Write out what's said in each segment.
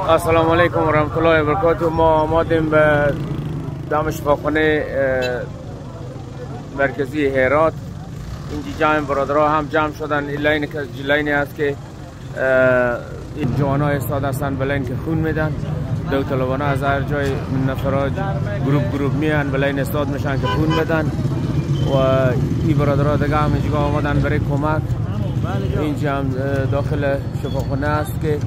السلام علیکم و رحمت الله و برکاته. ما آمادیم به دم شفاخانه مرکزی هرات. اینجا جمع برادرها هم جمع شدن. این لینی است که این جوانای استاد هستن به لین که خون میدن. داوطلبانه از هر جای نفرات گروپ میان به لین استاد میشن که خون بدن و این برادرها دیگه هم اینجا آمدن برای کمک. اینجا هم داخل شفاخانه است که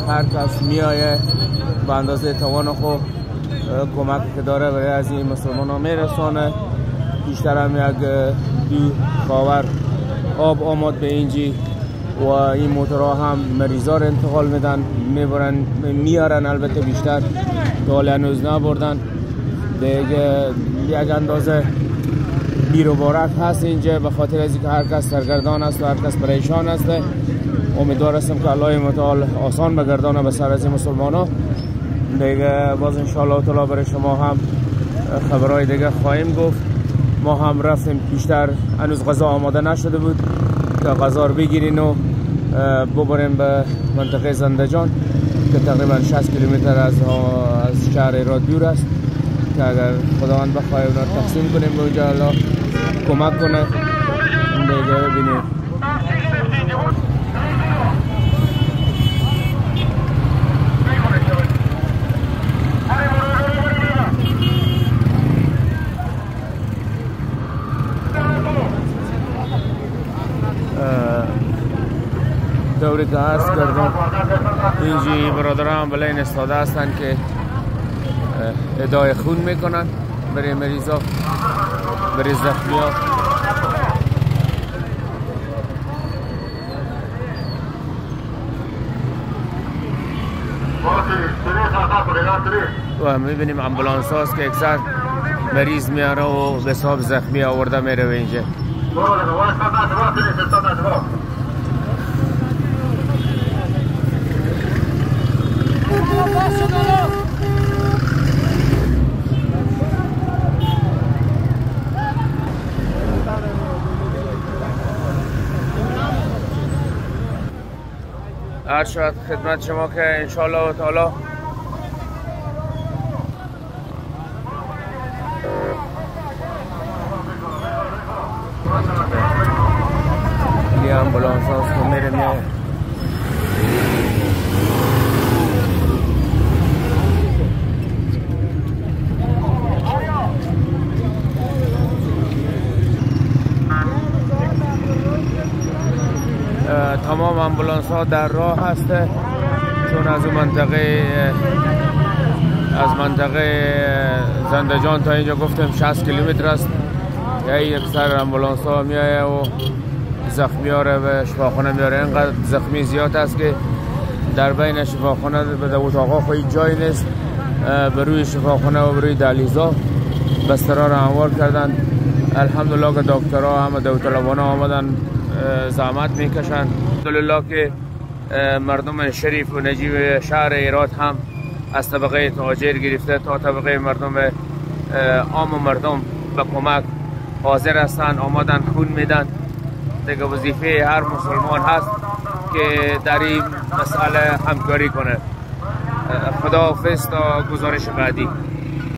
هر کس میایه به اندازه توان خود کمک که داره برای از این مسلمان ها میرسانه. بیشتر هم یک دو خاور آب آمد به اینجی و این موتورها هم مریضا رو انتقال میدن میارن. البته بیشتر تا هنوز نبردن دیگه. یک اندازه بیر و بارک هست اینجا به خاطر از اینکه هر کس سرگردان است و هر کس پریشان است. امیدوار هستم که الله متعال آسان بگردانه به سر از مسلمان ها دیگه. باز انشاءالله تعالی برای شما هم خبرهای دیگه خواهیم گفت. ما هم رفتیم بیشتر هنوز غذا آماده نشده بود که غذا رو بگیرین و ببریم به منطقه زندجان که تقریبا 60 کیلومتر از شهر هرات دور است که اگر خداوند بخواه اونا رو تقسیم کنیم به اونجا الله کمک کنه دیگه. ببینید دوری که هست کردم. اینجی برادران بلین استاده هستن که ادای خون میکنن برای مریضا، برای زخمی ها. و میبینیم امبولانس هاست که اکثر مریض میاره و به حساب زخمی آورده میره به اینجا. عرض شد خدمت شما که انشاءالله تعالی یه امبولانس هاست که میره تمام امبولانس ها در راه هسته چون از منطقه زندجان تا اینجا گفتم 60 کیلومتر است. یعنی اکثر امبولانس ها میایه و زخمی ها رو به شفاخانه میاره. اینقدر زخمی زیاد است که در بین شفاخانه به اتاقا خواهی جای نیست. به روی شفاخانه و به روی دهلیزها بسترها رو هموار کردن. الحمدلله که دکترها همه داوطلبانه آمدن زحمت میکشن. الحمدلله که مردم شریف و نجیب شهر هرات هم از طبقه تاجر گرفته تا طبقه مردم عام و مردم به کمک حاضر هستن، آمدن خون میدن. دیگه وظیفه هر مسلمان هست که در این مسئله همکاری کنه. خداحافظ تا گزارش بعدی.